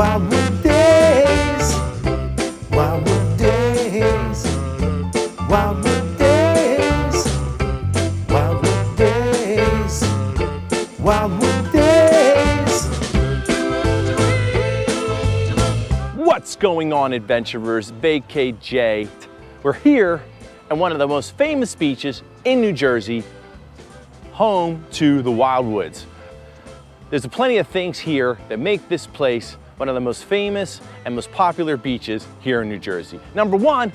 Wildwood days, Wildwood days, Wildwood days, Wildwood days, Wildwood days. What's going on, adventurers? VKJ. We're here at one of the most famous beaches in New Jersey, home to the Wildwoods. There's plenty of things here that make this place one of the most famous and most popular beaches here in New Jersey. Number one,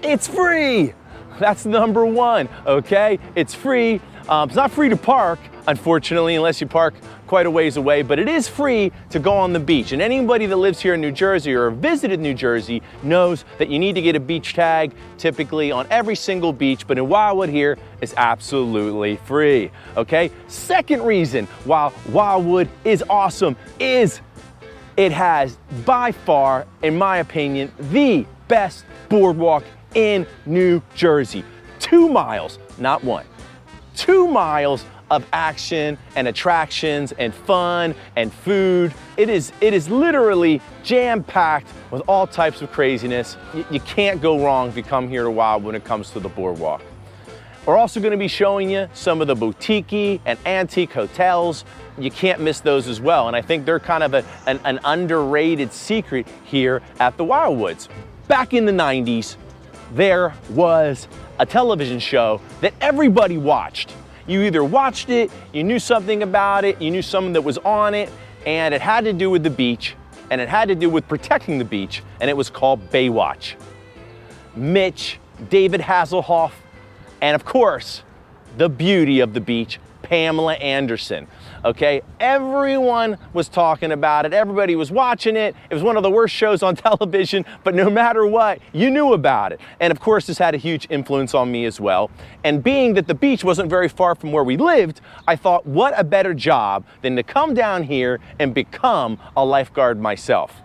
it's free. That's number one, okay? It's free. It's not free to park, unfortunately, unless you park quite a ways away, but it is free to go on the beach. And anybody that lives here in New Jersey or visited New Jersey knows that you need to get a beach tag, typically on every single beach, but in Wildwood here, it's absolutely free, okay? Second reason why Wildwood is awesome is it has, by far, in my opinion, the best boardwalk in New Jersey. 2 miles, not one, 2 miles of action and attractions and fun and food. It is literally jam-packed with all types of craziness. You can't go wrong if you come here to Wildwood when it comes to the boardwalk. We're also gonna be showing you some of the boutique and antique hotels. You can't miss those as well. And I think they're kind of an underrated secret here at the Wildwoods. Back in the 90s, there was a television show that everybody watched. You either watched it, you knew something about it, you knew someone that was on it, and it had to do with the beach, and it had to do with protecting the beach, and it was called Baywatch. Mitch, David Hasselhoff, and of course, the beauty of the beach, Pamela Anderson, okay? Everyone was talking about it, everybody was watching it. It was one of the worst shows on television, but no matter what, you knew about it. And of course, this had a huge influence on me as well. And being that the beach wasn't very far from where we lived, I thought, what a better job than to come down here and become a lifeguard myself.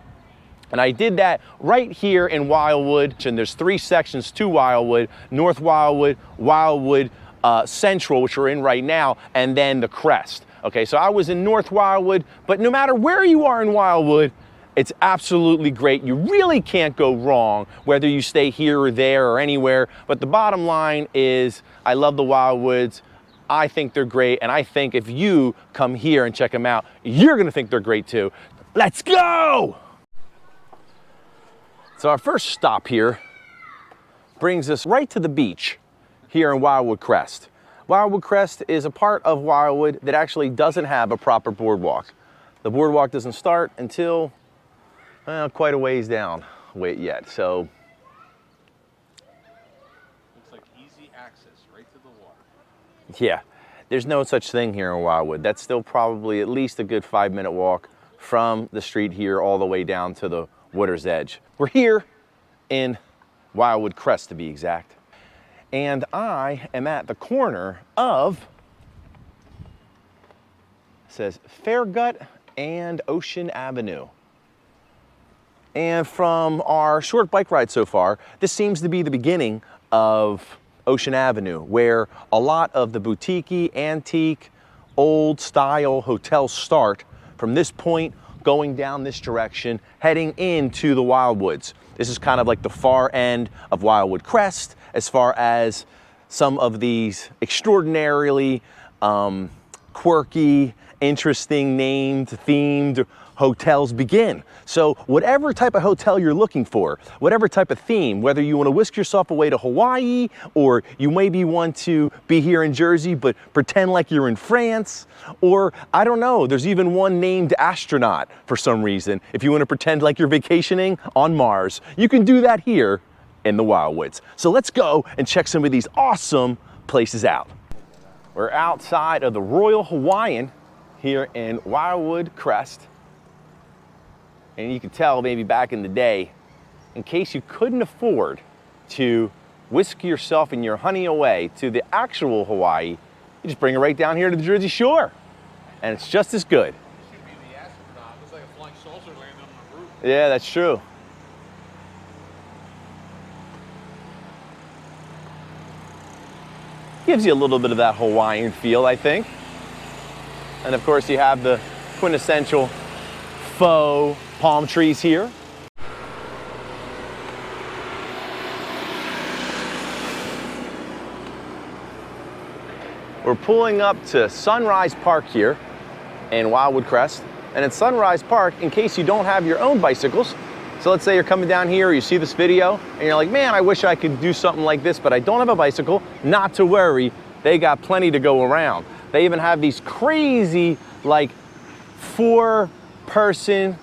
And I did that right here in Wildwood, and there's 3 sections to Wildwood: North Wildwood, Wildwood Central, which we're in right now, and then the Crest. Okay, so I was in North Wildwood, but no matter where you are in Wildwood, it's absolutely great. You really can't go wrong, whether you stay here or there or anywhere. But the bottom line is, I love the Wildwoods. I think they're great, and I think if you come here and check them out, you're gonna think they're great too. Let's go! So our first stop here brings us right to the beach here in Wildwood Crest. Wildwood Crest is a part of Wildwood that actually doesn't have a proper boardwalk. The boardwalk doesn't start until quite a ways down yet. So looks like easy access right to the water. yeah, there's no such thing here in Wildwood. That's still probably at least a good 5-minute walk from the street here all the way down to the water's edge. We're here in Wildwood Crest, to be exact. And I am at the corner of, it says Fairgut and Ocean Avenue. And from our short bike ride so far, this seems to be the beginning of Ocean Avenue, where a lot of the boutique, antique, old style hotels start from this point, going down this direction, heading into the Wildwoods. This is kind of like the far end of Wildwood Crest as far as some of these extraordinarily quirky, interesting named, themed hotels begin. So whatever type of hotel you're looking for, whatever type of theme, whether you want to whisk yourself away to Hawaii, or you maybe want to be here in Jersey but pretend like you're in France, or I don't know, there's even one named astronaut for some reason. If you want to pretend like you're vacationing on Mars, you can do that here in the Wildwoods. So let's go and check some of these awesome places out. We're outside of the Royal Hawaiian here in Wildwood Crest. And you can tell maybe back in the day, in case you couldn't afford to whisk yourself and your honey away to the actual Hawaii, you just bring it right down here to the Jersey Shore. And it's just as good. This should be the astronaut. Looks like a flying saucer landing on the roof. Yeah, that's true. Gives you a little bit of that Hawaiian feel, I think. And of course you have the quintessential faux palm trees here. We're pulling up to Sunrise Park here in Wildwood Crest. And at Sunrise Park, in case you don't have your own bicycles, so let's say you're coming down here, you see this video, and you're like, man, I wish I could do something like this, but I don't have a bicycle. Not to worry, they got plenty to go around. They even have these crazy, like, 4-person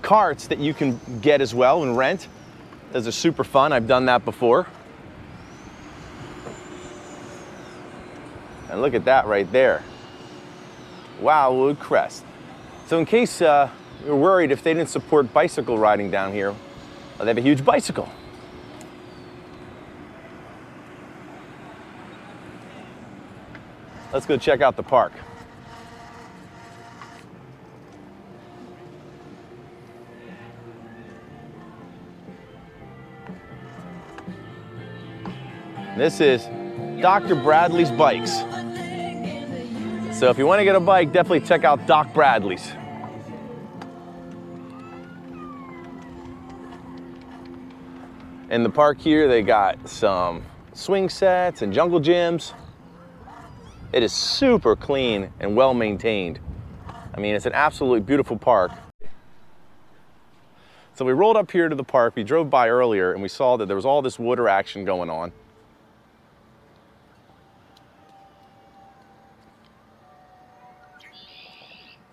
carts that you can get as well and rent. Those are super fun. I've done that before. And look at that right there. Wildwood Crest. So in case you're worried if they didn't support bicycle riding down here, well, they have a huge bicycle. Let's go check out the park. This is Dr. Bradley's Bikes. So if you want to get a bike, definitely check out Doc Bradley's. In the park here, they got some swing sets and jungle gyms. It is super clean and well maintained. I mean, it's an absolutely beautiful park. So we rolled up here to the park. We drove by earlier and we saw that there was all this water action going on.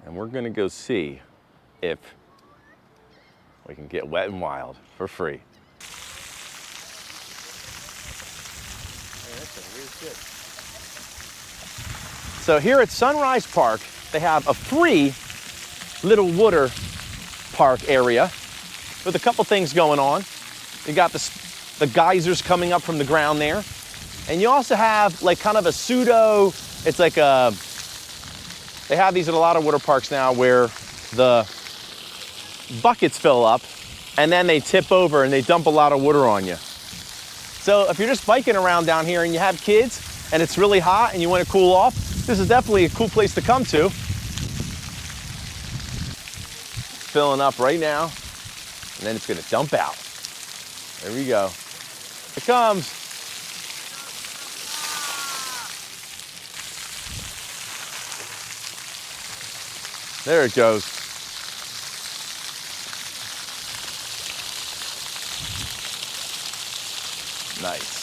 And we're gonna go see if we can get wet and wild for free. So here at Sunrise Park, they have a free little water park area with a couple things going on. You got the geysers coming up from the ground there. And you also have like kind of a pseudo, it's like a, they have these at a lot of water parks now where the buckets fill up and then they tip over and they dump a lot of water on you. So if you're just biking around down here and you have kids and it's really hot and you want to cool off, this is definitely a cool place to come to. Filling up right now and then it's going to dump out. There we go. It comes. There it goes. Nice.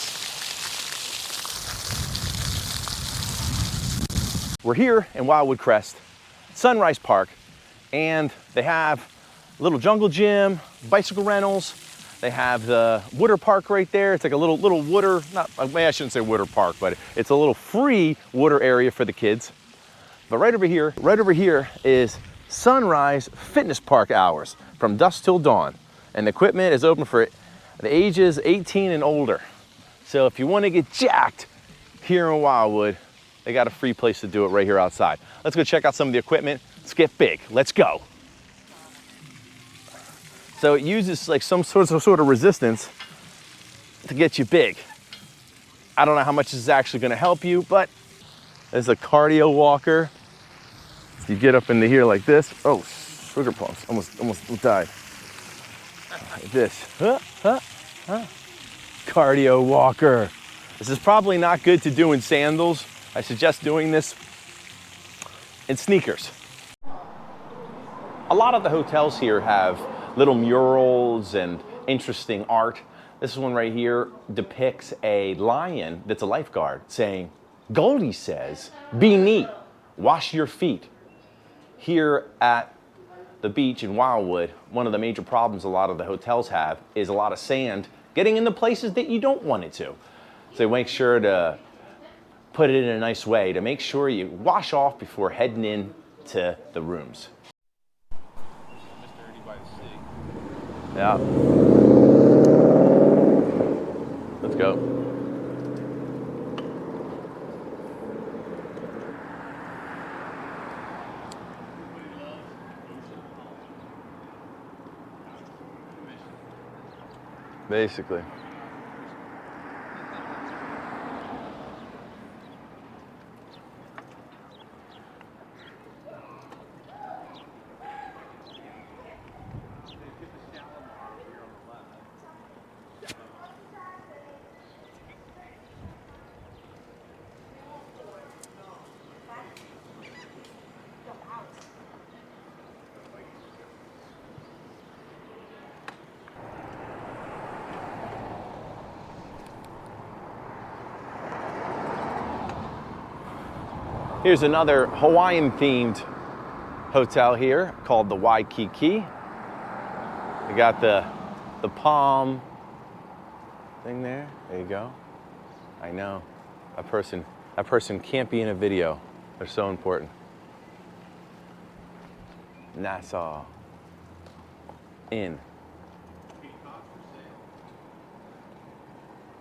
We're here in Wildwood Crest, Sunrise Park, and they have a little jungle gym, bicycle rentals. They have the water park right there. It's like a little water, maybe I shouldn't say water park, but it's a little free water area for the kids. But right over here is Sunrise Fitness Park hours from dusk till dawn. And the equipment is open for the ages 18 and older. So if you want to get jacked here in Wildwood, they got a free place to do it right here outside. Let's go check out some of the equipment. Let's get big. Let's go. So it uses like some sort of resistance to get you big. I don't know how much this is actually going to help you, but there's a cardio walker. You get up into here like this. Oh, sugar plums. Almost died. Like this. Cardio walker. This is probably not good to do in sandals. I suggest doing this in sneakers. A lot of the hotels here have little murals and interesting art. This one right here depicts a lion that's a lifeguard saying, Goldie says, be neat, wash your feet. Here at the beach in Wildwood, one of the major problems a lot of the hotels have is a lot of sand getting in the places that you don't want it to. So make sure to put it in a nice way to make sure you wash off before heading in to the rooms. Yeah. Let's go. Basically. Here's another Hawaiian-themed hotel here called the Waikiki. We got the palm thing there. There you go. I know. That person can't be in a video. They're so important. Nassau Inn.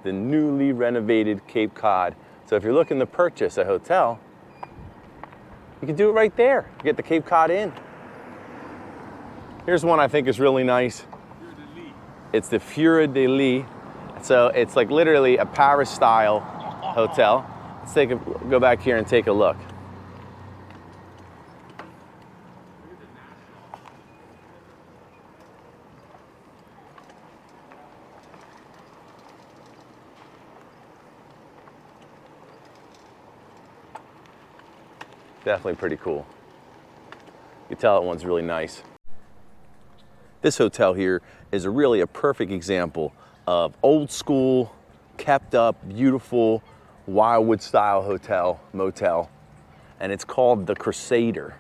The newly renovated Cape Cod. So if you're looking to purchase a hotel, you can do it right there. You get the Cape Cod Inn. Here's one I think is really nice. It's the Fleur de Lis. So it's like literally a Paris-style hotel. Let's go back here and take a look. Definitely pretty cool. You can tell that one's really nice. This hotel here is really a perfect example of old school, kept up, beautiful, Wildwood style hotel, motel, and it's called the Crusader.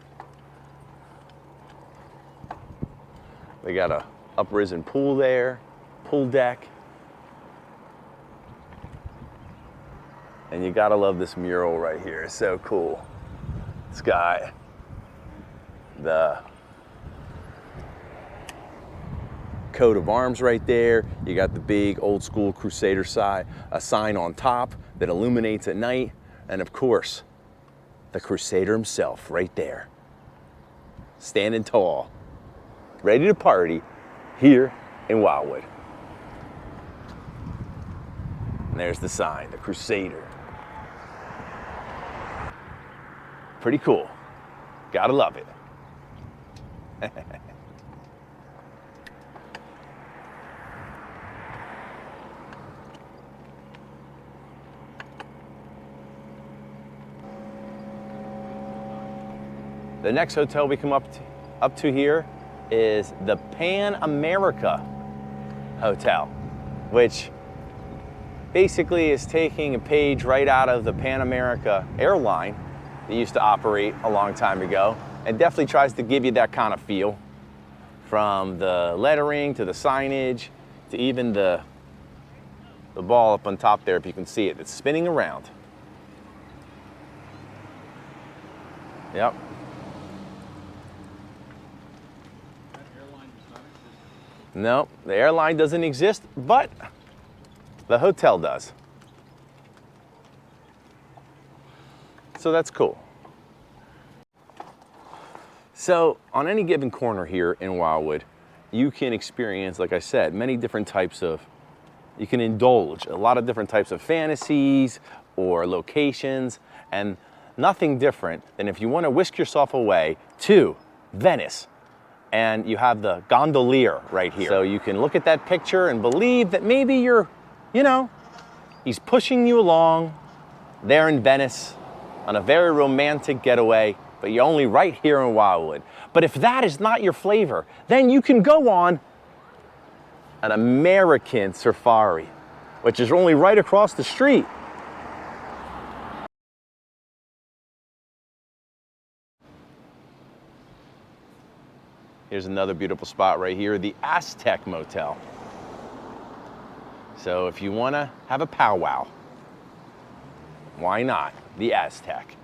They got a uprisen pool there, pool deck. And you gotta love this mural right here, it's so cool. It's got the coat of arms right there. You got the big old school Crusader sign on top that illuminates at night. And of course, the Crusader himself right there, standing tall, ready to party here in Wildwood. And there's the sign, the Crusader. Pretty cool. Gotta love it. The next hotel we come up to here is the Pan America Hotel, which basically is taking a page right out of the Pan America airline that used to operate a long time ago, and definitely tries to give you that kind of feel, from the lettering to the signage to even the ball up on top there, if you can see it, it's spinning around. Yep. No, the airline doesn't exist, but the hotel does. So that's cool. So on any given corner here in Wildwood, you can experience, like I said, many different types of, you can indulge a lot of different types of fantasies or locations, and nothing different than if you want to whisk yourself away to Venice. And you have the gondolier right here. So you can look at that picture and believe that maybe you're, he's pushing you along there in Venice on a very romantic getaway, but you're only right here in Wildwood. But if that is not your flavor, then you can go on an American safari, which is only right across the street. Here's another beautiful spot right here, the Aztec Motel. So if you want to have a powwow, why not the Aztec?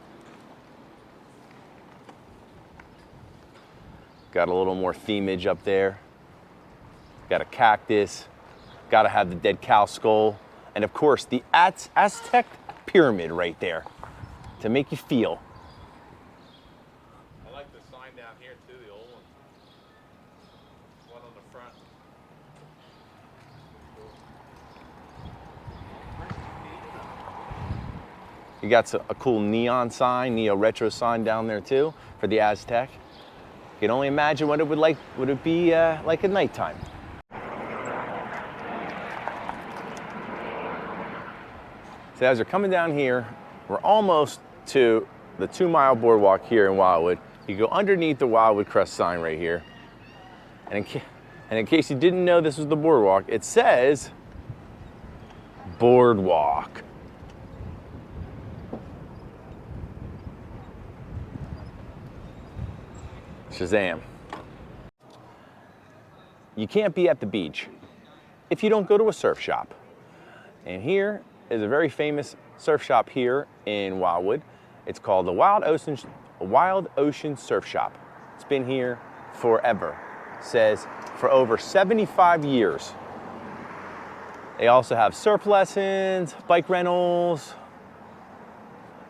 Got a little more themage up there. Got a cactus. Got to have the dead cow skull. And of course, the Aztec pyramid right there to make you feel. I like the sign down here too, the old one. One on the front. You got a cool neon sign, neo-retro sign down there too for the Aztec. You can only imagine what it would be like at nighttime. So as you're coming down here, we're almost to the 2-mile boardwalk here in Wildwood. You go underneath the Wildwood Crest sign right here. And in case you didn't know this was the boardwalk, it says Boardwalk. Shazam. You can't be at the beach if you don't go to a surf shop. And here is a very famous surf shop here in Wildwood. It's called the Wild Ocean Surf Shop. It's been here forever. It says for over 75 years. They also have surf lessons, bike rentals,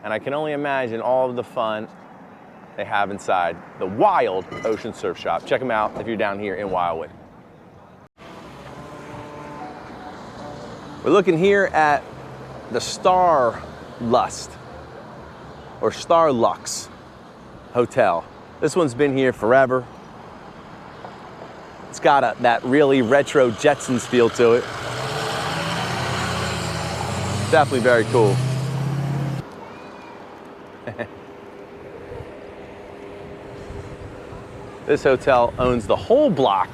and I can only imagine all of the fun they have inside the Wild Ocean Surf Shop. Check them out if you're down here in Wildwood. We're looking here at the Star Lust or Star Lux Hotel. This one's been here forever. It's got that really retro Jetsons feel to it. Definitely very cool. This hotel owns the whole block.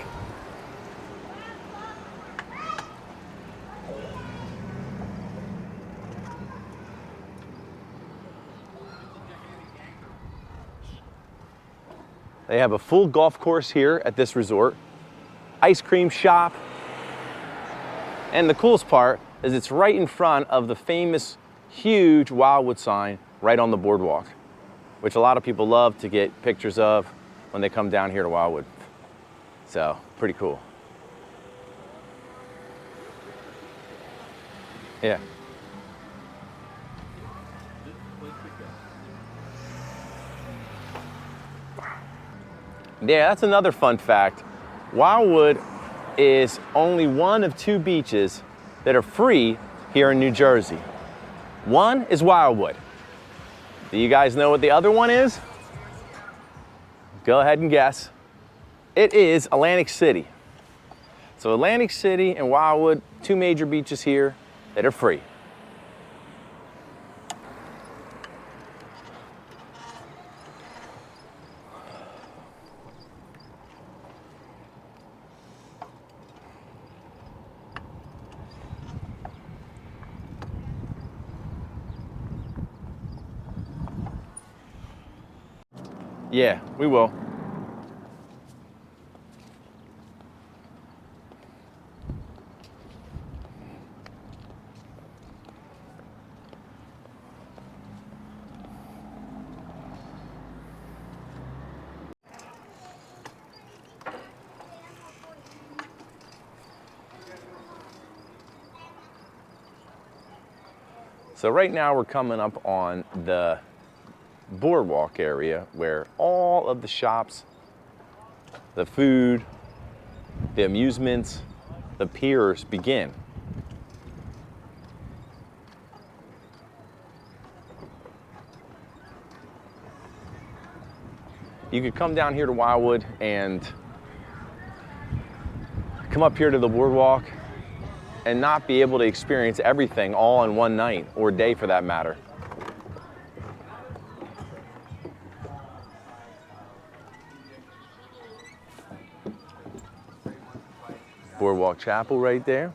They have a full golf course here at this resort, ice cream shop, and the coolest part is it's right in front of the famous huge Wildwood sign right on the boardwalk, which a lot of people love to get pictures of when they come down here to Wildwood. So, pretty cool. Yeah. Yeah, that's another fun fact. Wildwood is only one of 2 beaches that are free here in New Jersey. One is Wildwood. Do you guys know what the other one is? Go ahead and guess. It is Atlantic City. So Atlantic City and Wildwood, 2 major beaches here that are free. Yeah, we will. So right now we're coming up on the Boardwalk area where all of the shops, the food, the amusements, the piers begin. You could come down here to Wildwood and come up here to the boardwalk and not be able to experience everything all in one night or day for that matter. Boardwalk Chapel right there.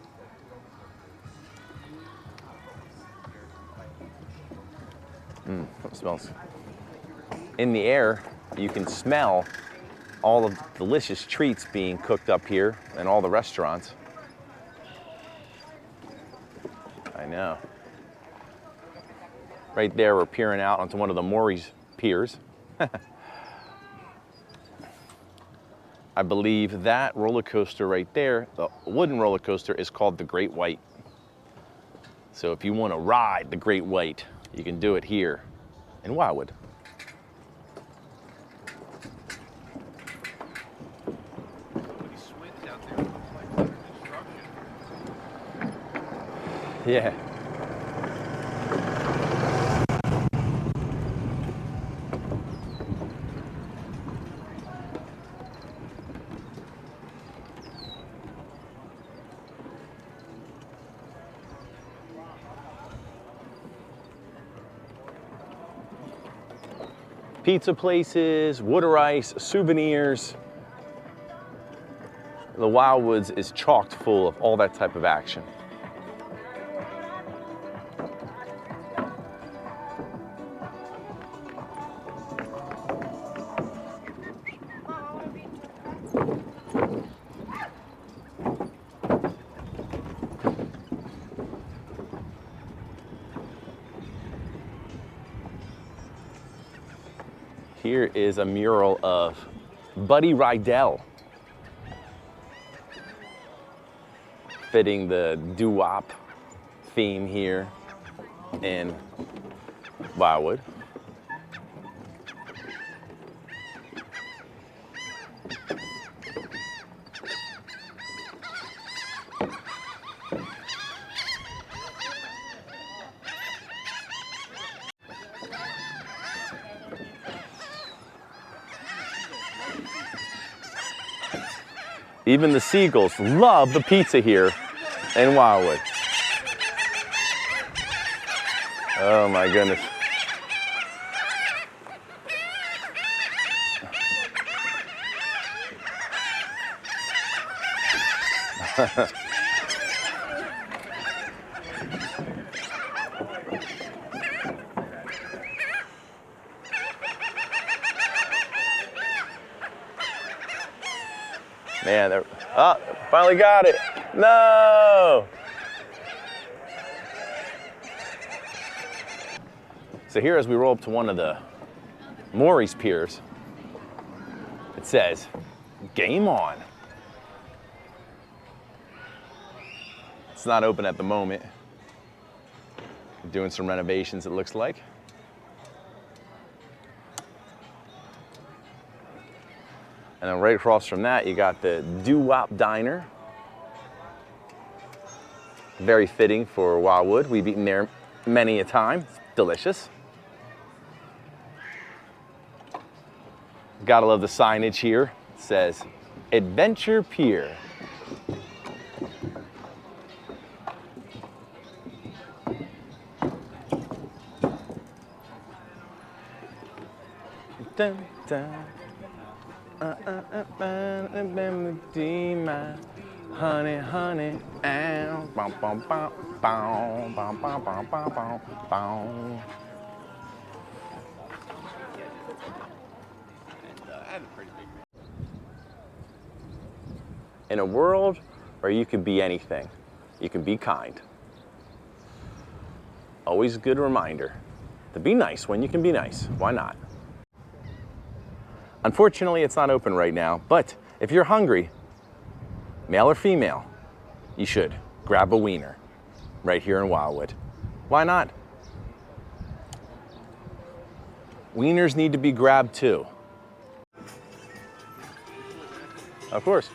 It smells. In the air, you can smell all of the delicious treats being cooked up here in all the restaurants. I know. Right there, we're peering out onto one of the Maury's piers. I believe that roller coaster right there, the wooden roller coaster, is called the Great White. So if you want to ride the Great White, you can do it here in Wildwood. Yeah. Pizza places, water ice, souvenirs. The Wildwoods is chocked full of all that type of action. here is a mural of Buddy Rydell, fitting the doo-wop theme here in Wildwood. Even the seagulls love the pizza here in Wildwood. Oh my goodness. Man, they're, oh, finally got it. No! So here as we roll up to one of the Maury's piers, it says, game on. It's not open at the moment. Doing some renovations, it looks like. And then right across from that, you got the Doo-Wop Diner. Very fitting for Wildwood. We've eaten there many a time. It's delicious. Gotta love the signage here. It says, Adventure Pier. Dun, dun. Honey, honey, and bum, bum, bum, bum, bum, bum, bum, bum, bum. In a world where you can be anything, you can be kind. Always a good reminder to be nice when you can be nice. Why not? Unfortunately, it's not open right now, but if you're hungry, male or female, you should grab a wiener right here in Wildwood. Why not? Wieners need to be grabbed too. Of course.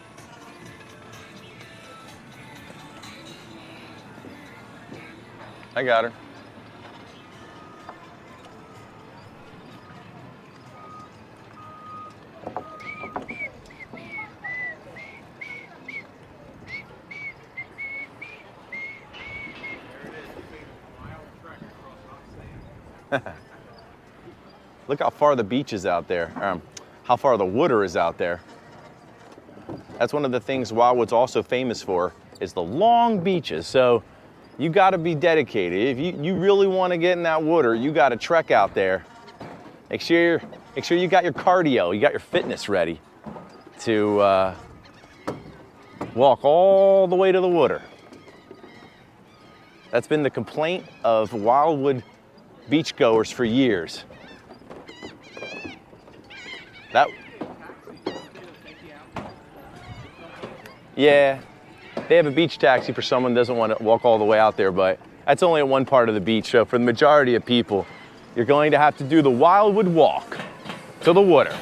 I got her. Look how far the beach is out there, how far the water is out there. That's one of the things Wildwood's also famous for, is the long beaches. So you gotta be dedicated. If you really wanna get in that water, you gotta trek out there. Make sure you got your cardio, you got your fitness ready to walk all the way to the water. That's been the complaint of Wildwood beachgoers for years. Yeah, they have a beach taxi for someone who doesn't want to walk all the way out there, but that's only at one part of the beach. So for the majority of people, you're going to have to do the Wildwood walk to the water.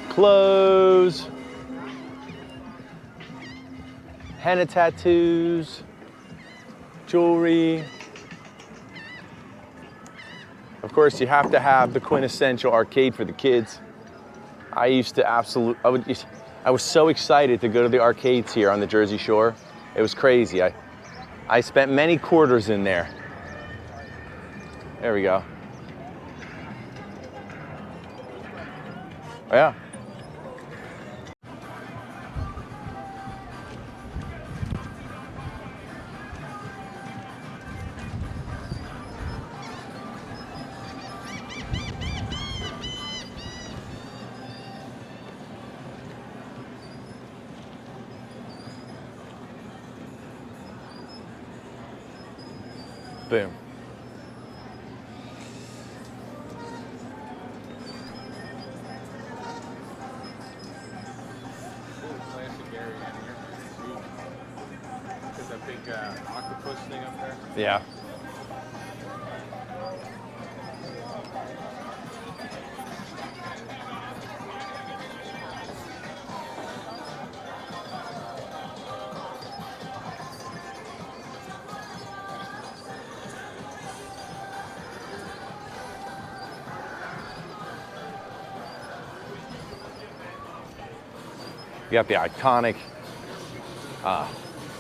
Clothes, henna tattoos, jewelry. Of course, you have to have the quintessential arcade for the kids. I was so excited to go to the arcades here on the Jersey Shore. It was crazy. I spent many quarters in there. There we go. Yeah. Boom. Classic area in here. There's that big octopus thing up there. Yeah. You got the iconic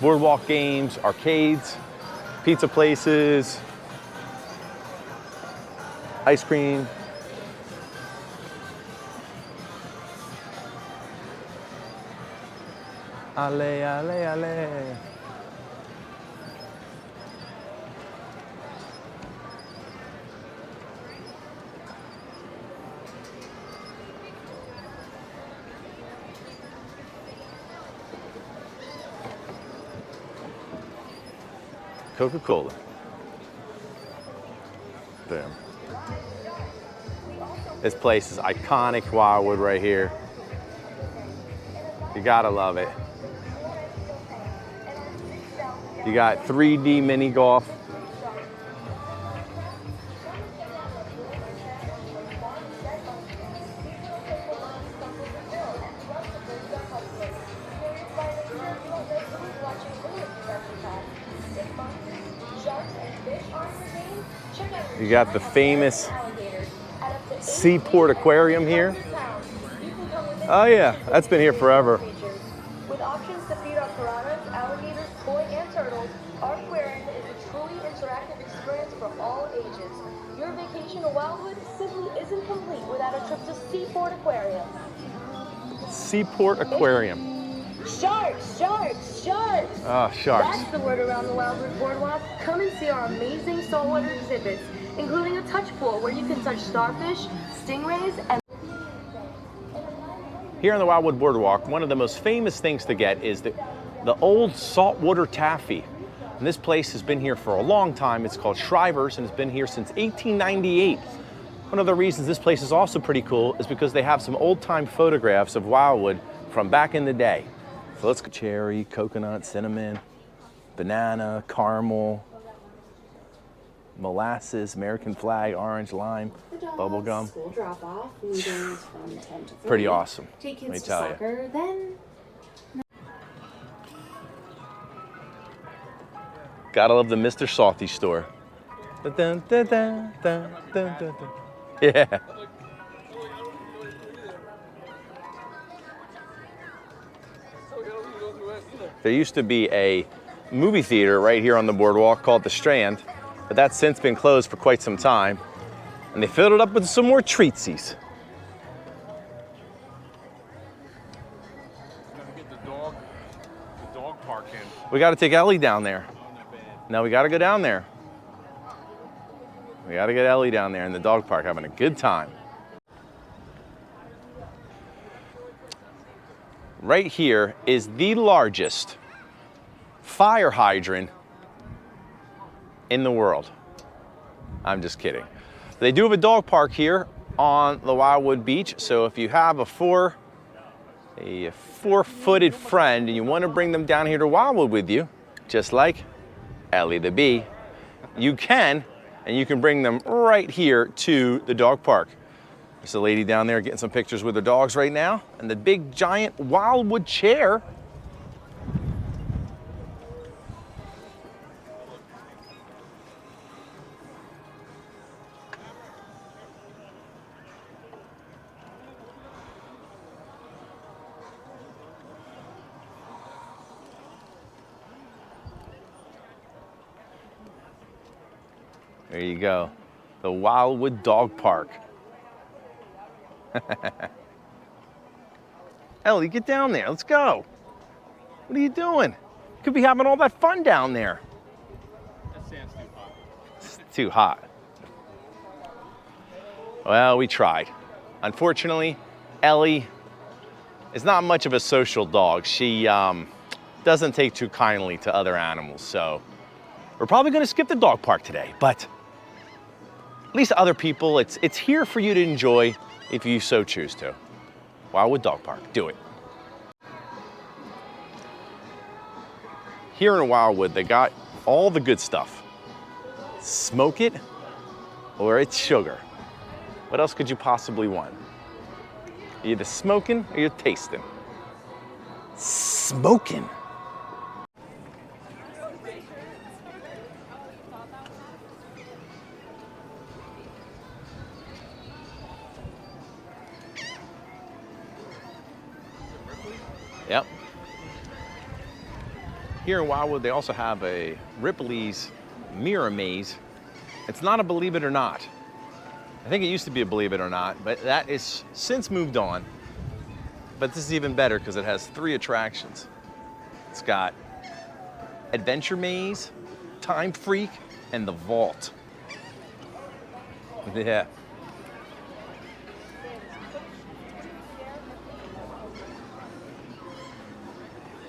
Boardwalk games, arcades, pizza places, ice cream. Ale, ale, ale. Coca-Cola. Boom. This place is iconic Wildwood right here. You gotta love it. You got 3D mini golf. You got the famous Seaport Aquarium here. Oh yeah, that's been here forever. With options to feed our piranhas, alligators, koi, and turtles, our aquarium is a truly interactive experience for all ages. Your vacation to Wildwood simply isn't complete without a trip to Seaport Aquarium. Seaport Aquarium. Sharks, sharks, sharks! Oh, sharks. That's the word around the Wildwood Boardwalk. Come and see our amazing saltwater exhibits, including a touch pool where you can touch starfish, stingrays, and Here on the Wildwood Boardwalk, one of the most famous things to get is the old saltwater taffy. And this place has been here for a long time. It's called Shriver's and it's been here since 1898. One of the reasons this place is also pretty cool is because they have some old-time photographs of Wildwood from back in the day. So let's go cherry, coconut, cinnamon, banana, caramel, molasses, American flag, orange, lime, bubble gum. School drop off. Meetings from 10 to 3. Pretty awesome. Take let me kids to tell you. soccer, then Gotta love the Mr. Salty store. Dun, dun, dun, dun, dun, dun, dun. Yeah. There used to be a movie theater right here on the boardwalk called The Strand, but that's since been closed for quite some time. And they filled it up with some more treatsies. Gotta get the dog park in. We gotta take Ellie down there. No, we gotta go down there. We gotta get Ellie down there in the dog park having a good time. Right here is the largest fire hydrant in the world. I'm just kidding. They do have a dog park here on the Wildwood Beach, so if you have a four-footed friend and you want to bring them down here to Wildwood with you, just like Ellie the Bee, you can, and you can bring them right here to the dog park. There's a lady down there getting some pictures with her dogs right now, and the big giant Wildwood chair. There you go, the Wildwood Dog Park. Ellie, get down there, let's go. What are you doing? You could be having all that fun down there. That sand's too hot. It's too hot. Well, we tried. Unfortunately, Ellie is not much of a social dog. She doesn't take too kindly to other animals, so We're probably gonna skip the dog park today, but at least other people, it's here for you to enjoy if you so choose to. Wildwood Dog Park, do it. Here in Wildwood, they got all the good stuff. Smoke it, or it's sugar. What else could you possibly want? You're either smoking or you're tasting. Smoking. Yep. Here in Wildwood, they also have a Ripley's Mirror Maze. It's not a Believe It or Not. I think it used to be a Believe It or Not, but that is since moved on. But this is even better because it has 3 attractions. It's got Adventure Maze, Time Freak, and the Vault. Yeah.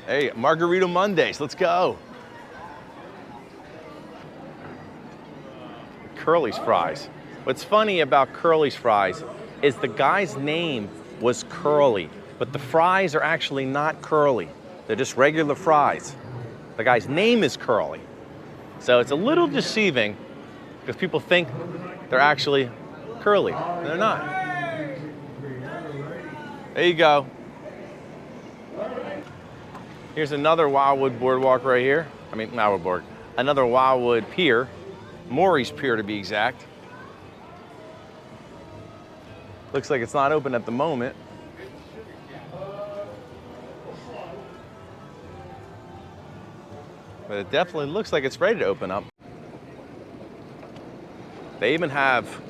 Hey, Margarita Mondays, let's go. Curly's Fries. What's funny about Curly's Fries is the guy's name was Curly, but the fries are actually not curly. They're just regular fries. The guy's name is Curly. So it's a little deceiving because people think they're actually curly, and they're not. There you go. Here's another Wildwood Boardwalk right here. I mean, Wildwood Board. Another Wildwood Pier, Maury's Pier to be exact. Looks like it's not open at the moment. But it definitely looks like it's ready to open up. They even have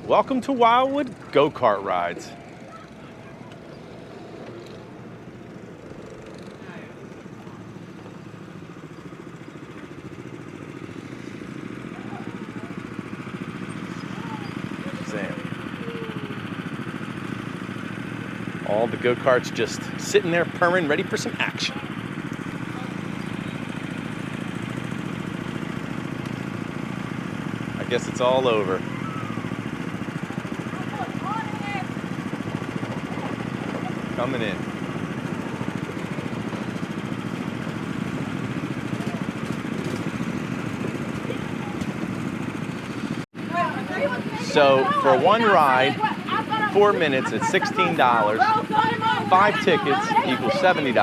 Welcome to Wildwood go-kart rides. All the go-karts just sitting there purring, ready for some action. I guess it's all over. Coming in. So for one ride, 4 minutes, it's $16. 5 tickets equals $70.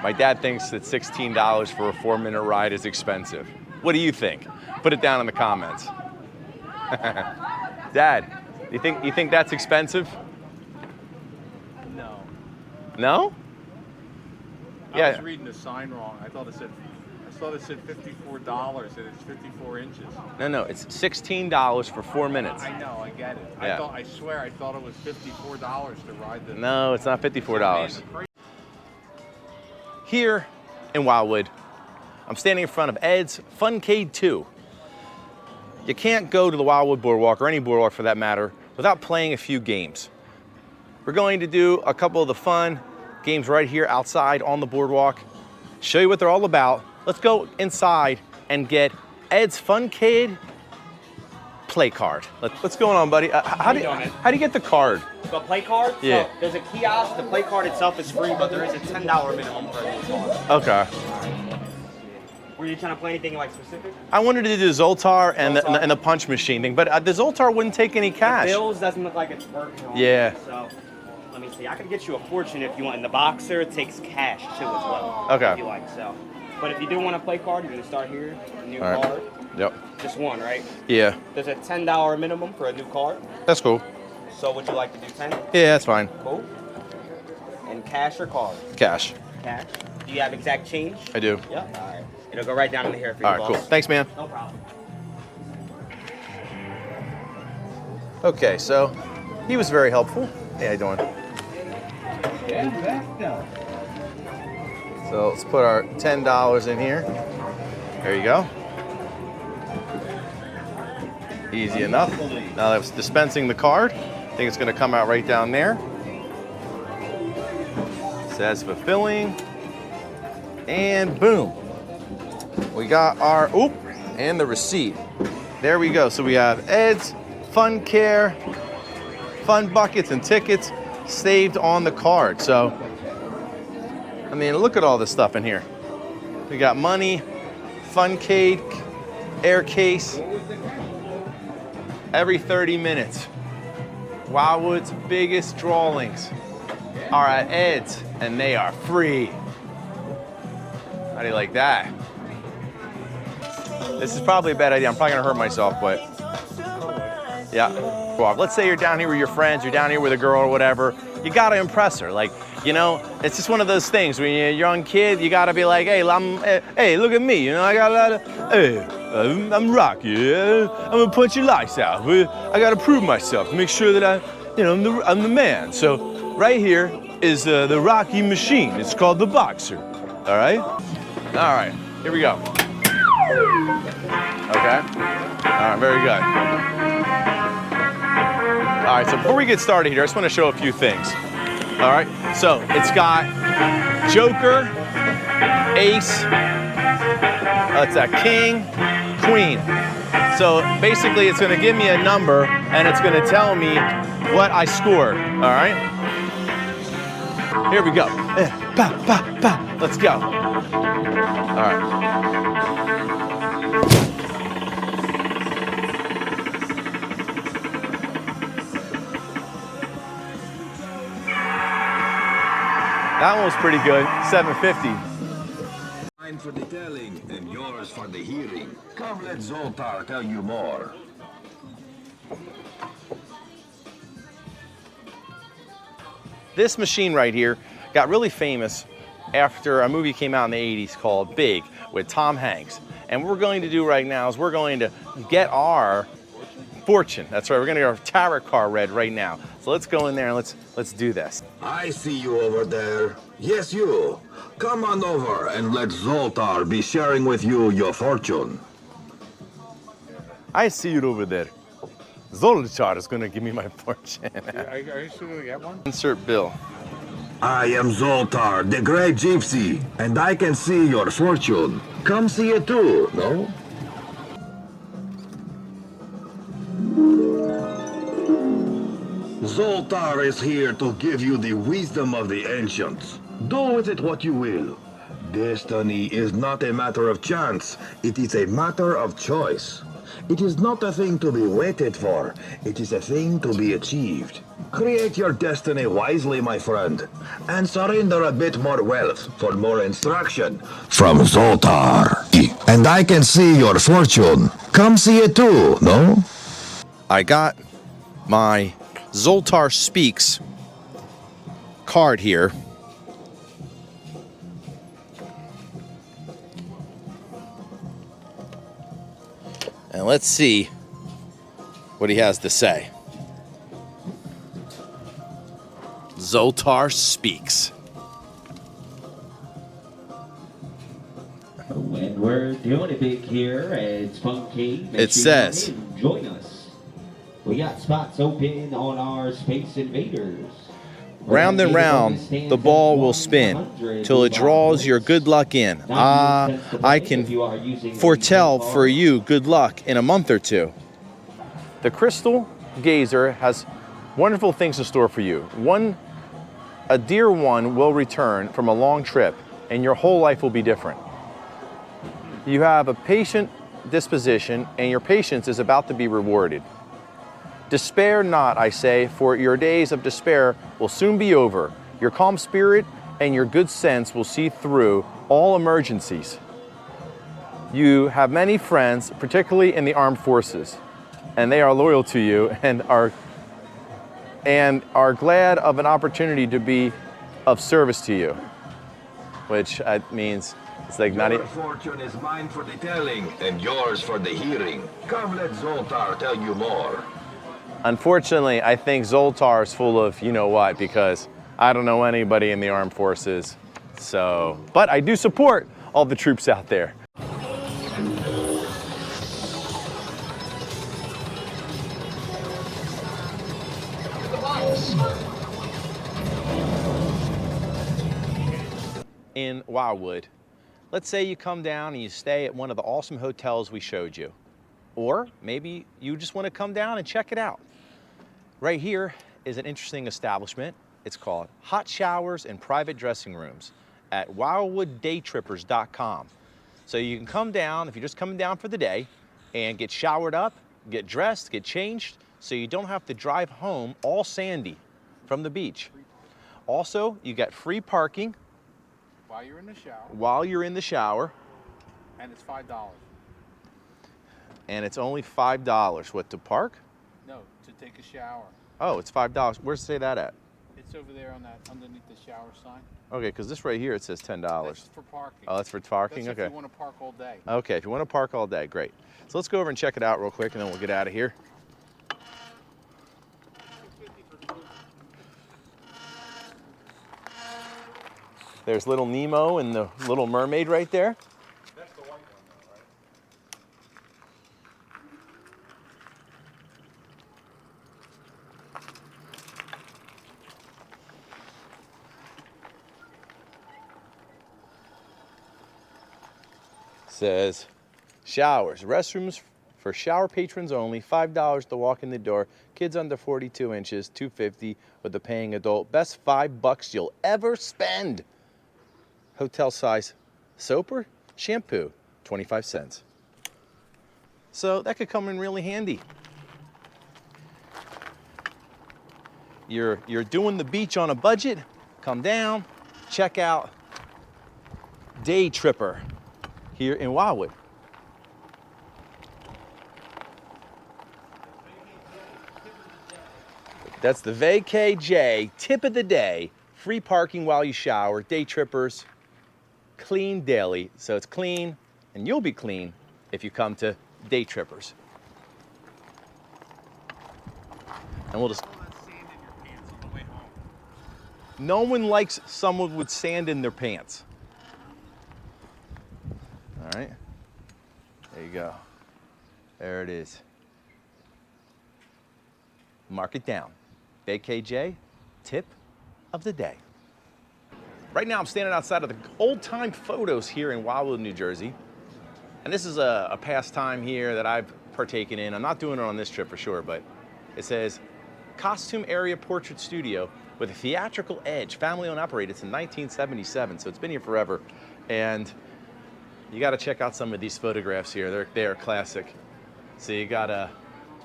My dad thinks that $16 for a 4-minute ride is expensive. What do you think? Put it down in the comments. Dad, you think that's expensive? No. No? I was reading the sign wrong. I thought it said $54 and it's 54 inches. No, it's $16 for 4 minutes. I know, I get it. Yeah. I swear I thought it was $54 to ride the... No, it's not $54. Here in Wildwood, I'm standing in front of Ed's Funcade 2. You can't go to the Wildwood Boardwalk, or any boardwalk for that matter, without playing a few games. We're going to do a couple of the fun games right here outside on the boardwalk, show you what they're all about. Let's go inside and get Ed's Funcade play card. What's going on, buddy? How do you get the card? The play card? Yeah. So there's a kiosk. The play card itself is free, but there is a $10 minimum for a new card. Okay. Were you trying to play anything like specific? I wanted to do the Zoltar and the punch machine thing, but the Zoltar wouldn't take any cash. The bills doesn't look like it's working on Yeah. it, so let me see. I could get you a fortune if you want. And the boxer takes cash too as well. Okay. If you like, so. But if you do want to play card, you're gonna start here. New All right. card. Yep. Just one, right? Yeah. There's a $10 minimum for a new card. That's cool. So would you like to do 10? Yeah, that's fine. Cool. And cash or card? Cash. Cash. Do you have exact change? I do. Yep. All right. It'll go right down in here for you, All right, boss. cool. Thanks, man. No problem. Okay, so he was very helpful. Hey, how you doing? So let's put our $10 in here. There you go. Easy enough. Now that's dispensing the card. I think it's going to come out right down there. It says fulfilling. And boom. We got our, and the receipt. There we go. So we have Ed's, Fun Care, Fun Buckets, and tickets saved on the card. So, I mean, look at all this stuff in here. We got money, Fun Cake, Air Case, every 30 minutes. Wildwood's biggest drawings are at Ed's, and they are free. How do you like that? This is probably a bad idea. I'm probably gonna hurt myself, but yeah. Well, let's say you're down here with your friends, you're down here with a girl or whatever. You gotta impress her. Like, you know, it's just one of those things. When you're a young kid, you gotta be like, hey, hey, look at me. You know, I got a lot of, hey, I'm Rocky. Yeah? I'm gonna punch your lights out. I gotta prove myself to make sure that I'm the man. So right here is the Rocky machine. It's called the Boxer. All right? All right, here we go. Okay. All right, very good. All right, so before we get started here, I just want to show a few things. All right, so it's got Joker, Ace, it's a King, Queen. So basically it's gonna give me a number and it's gonna tell me what I scored, all right? Here we go. Let's go. All right. That one was pretty good, 750. Mine for the telling and yours for the hearing. Come, let Zoltar tell you more. This machine right here got really famous after a movie came out in the 80s called Big with Tom Hanks. And what we're going to do right now is we're going to get our fortune. That's right, we're gonna get our tarot card read right now. So let's go in there and let's do this. I see you over there. Yes, you. Come on over and let Zoltar be sharing with you your fortune. I see you over there. Zoltar is gonna give me my fortune. Are you still gonna get one? Insert bill. I am Zoltar, the great gypsy, and I can see your fortune. Come see it too, no? Zoltar is here to give you the wisdom of the ancients. Do with it what you will. Destiny is not a matter of chance, it is a matter of choice. It is not a thing to be waited for, it is a thing to be achieved. Create your destiny wisely, my friend, and surrender a bit more wealth for more instruction. From Zoltar. And I can see your fortune. Come see it too, no? I got my Zoltar Speaks card here. And let's see what he has to say. Zoltar Speaks. And we're doing it big here. It's funky. It says, join us. We got spots open on our Space Invaders. round and round the ball will spin till it draws your good luck in. I can foretell for you good luck in a month or two. The Crystal Gazer has wonderful things in store for you. A dear one will return from a long trip and your whole life will be different. You have a patient disposition and your patience is about to be rewarded. Despair not, I say, for your days of despair will soon be over. Your calm spirit and your good sense will see through all emergencies. You have many friends, particularly in the armed forces, and they are loyal to you and are glad of an opportunity to be of service to you, which means it's like not Your fortune is mine for the telling and yours for the hearing. Come, let Zoltar tell you more. Unfortunately, I think Zoltar is full of you-know-what because I don't know anybody in the armed forces. So, but I do support all the troops out there. In Wildwood, Let's say you come down and you stay at one of the awesome hotels we showed you. Or maybe you just want to come down and check it out. Right here is an interesting establishment. It's called Hot Showers and Private Dressing Rooms at wildwooddaytrippers.com. So you can come down, if you're just coming down for the day, and get showered up, get dressed, get changed, so you don't have to drive home all sandy from the beach. Also, you get free parking While you're in the shower. while you're in the shower, And it's $5. and it's only $5. What, to park? No, to take a shower. Oh, it's $5. Where's it say that at? It's over there on that underneath the shower sign. Okay, because this right here, it says $10. That's for parking. Oh, that's for parking? That's Okay. if you want to park all day. Okay, if you want to park all day, great. So let's go over and check it out real quick, and then we'll get out of here. There's little Nemo and the Little Mermaid right there. That's the white one though, right? Says showers, restrooms for shower patrons only, $5 to walk in the door. Kids under 42 inches, $2.50 with a paying adult. Best $5 you'll ever spend. Hotel size soap or shampoo, 25 cents. So that could come in really handy. You're doing the beach on a budget, come down, check out Daytripper here in Wildwood. That's the VKJ tip of the day. Free parking while you shower. Daytrippers, clean daily. So it's clean, and you'll be clean if you come to Daytrippers. And we'll just. All that sand in your pants on the way home. No one likes someone with sand in their pants. All right. There you go. There it is. Mark it down. VKJ, tip of the day. Right now I'm standing outside of the Old Time Photos here in Wildwood, New Jersey. And this is a pastime here that I've partaken in. I'm not doing it on this trip for sure, but it says Costume Area Portrait Studio with a theatrical edge, family owned operated since 1977, so it's been here forever. And you got to check out some of these photographs here. They're classic. So you got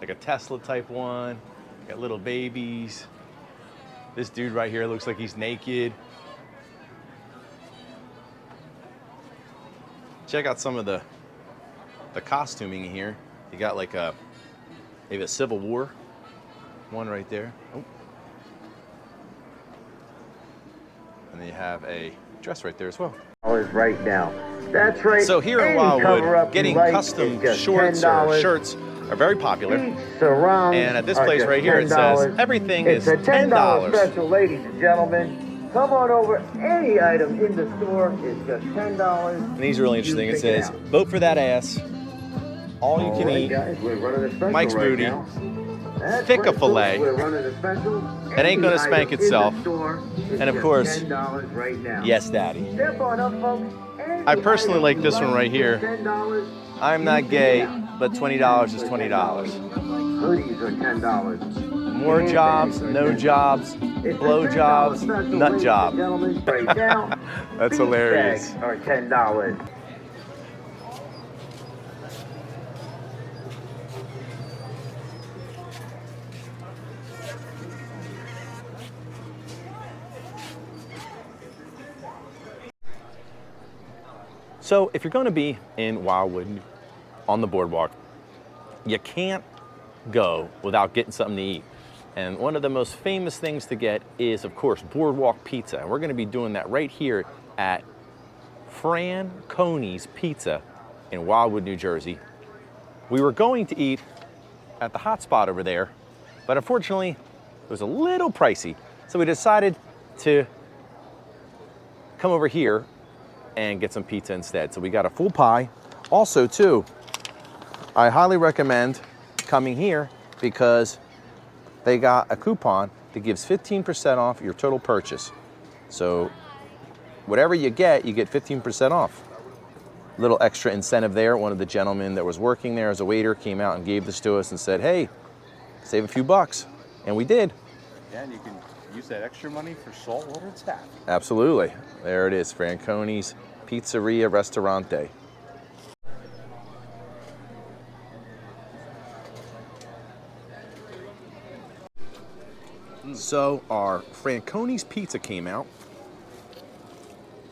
like a Tesla type one, got little babies. This dude right here looks like he's naked. Check out some of the costuming here. You got like maybe a Civil War one right there. Oh. And then you have a dress right there as well. Right now. That's right. So here in Wildwood, getting custom shorts or shirts are very popular. And at this place right here, it says everything is $10. $10 special, ladies and gentlemen. Come on over. Any item in the store is just $10. And these are really interesting. It says, vote for that ass. All you can eat. Guys, we're running a special Mike's right Booty. now. That's Thick right, a fillet. folks, we're running a special. That ain't gonna Any spank item in itself. the store is And of just course, $10 right now. yes, Daddy. Step on up, folks. I personally like this one right here. $10. I'm not gay, but $20 is $20. Hoodies are $10. More jobs, no jobs, blow jobs, nut job. That's hilarious. Or $10. So if you're going to be in Wildwood on the boardwalk, you can't go without getting something to eat. And one of the most famous things to get is, of course, Boardwalk Pizza. And we're going to be doing that right here at Fran Coney's Pizza in Wildwood, New Jersey. We were going to eat at the hot spot over there, but unfortunately, it was a little pricey. So we decided to come over here and get some pizza instead. So we got a full pie. Also, too, I highly recommend coming here because they got a coupon that gives 15% off your total purchase. So whatever you get 15% off. Little extra incentive there. One of the gentlemen that was working there as a waiter came out and gave this to us and said, hey, save a few bucks. And we did. Yeah, and you can use that extra money for saltwater Taffy. Absolutely. There it is, Francone's Pizzeria Ristorante. So our Francone's pizza came out,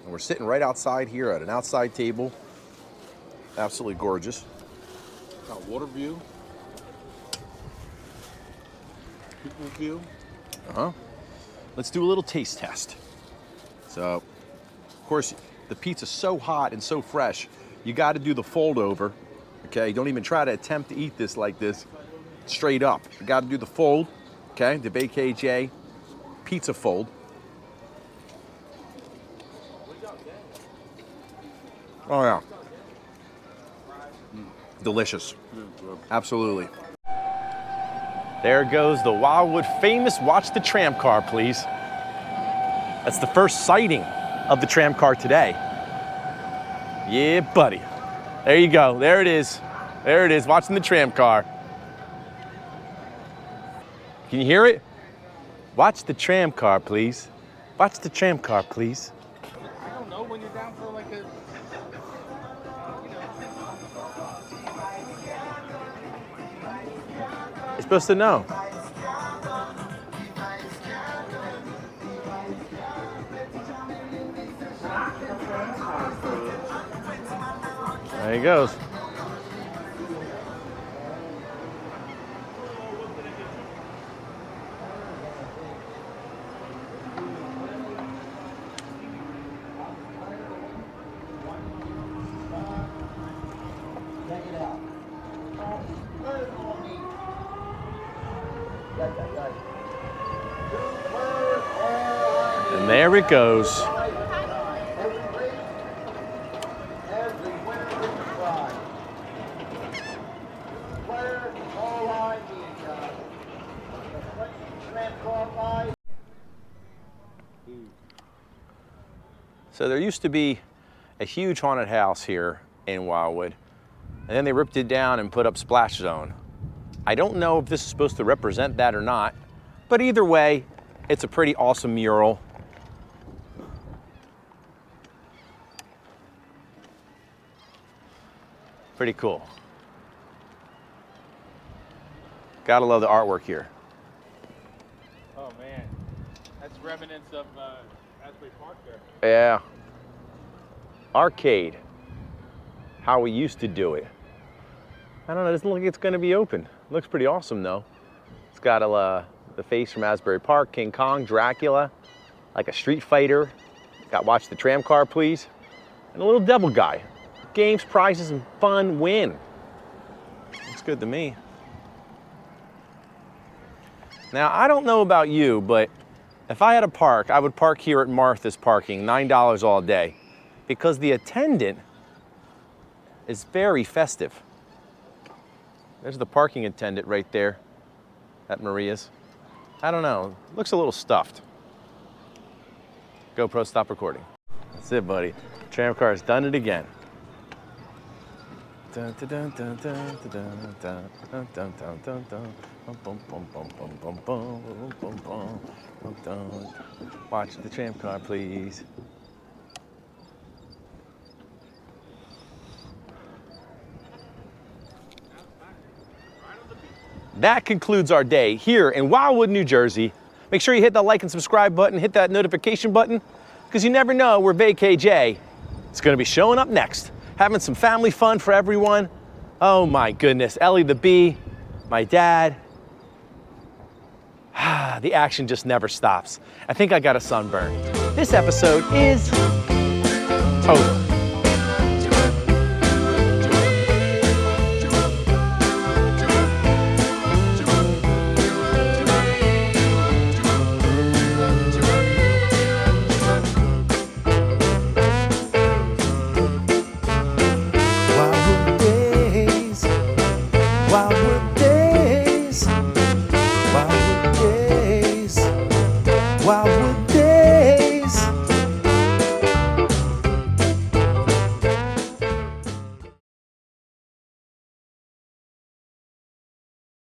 and we're sitting right outside here at an outside table. Absolutely gorgeous. Got water view. People view. Let's do a little taste test. So, of course, the pizza's so hot and so fresh, you got to do the fold over. Okay, don't even try to attempt to eat this like this, straight up. You got to do the fold. Okay, the BKJ pizza fold. Oh yeah, delicious. Absolutely. There goes the Wildwood famous watch the tram car, please. That's the first sighting of the tram car today. Yeah, buddy. There you go. There it is. There it is, watching the tram car. Can you hear it? Watch the tram car, please. Watch the tram car, please. I don't know, when you're down for like a, You're supposed to know. There he goes. And there it goes. So there used to be a huge haunted house here in Wildwood, and then they ripped it down and put up Splash Zone. I don't know if this is supposed to represent that or not, but either way, it's a pretty awesome mural. Pretty cool. Gotta love the artwork here. oh man, that's remnants of Asbury Park there. Yeah. Arcade. How we used to do it. I don't know, it doesn't look like it's gonna be open. Looks pretty awesome though. It's got the face from Asbury Park, King Kong, Dracula, like a Street Fighter. Got Watch the Tram Car, please. And a little devil guy. Games, prizes, and fun win. Looks good to me. Now, I don't know about you, but if I had a park, I would park here at Martha's Parking, $9 all day, because the attendant is very festive. There's the parking attendant right there at Maria's. I don't know, looks a little stuffed. GoPro, stop recording. That's it, buddy. Tram car has done it again. Dun, dun, dun, dun, dun, dun, dun, dun, dun, dun, dun, dun. Bum, bum, bum, bum, bum, bum, bum, bum, bum, bum, dun. Watch the tram car, please. That concludes our day here in Wildwood, New Jersey. Make sure you hit that like and subscribe button, hit that notification button, because you never know where BKJ is going to be showing up next. Having some family fun for everyone. Oh my goodness, Ellie the bee, my dad. The action just never stops. I think I got a sunburn. This episode is over.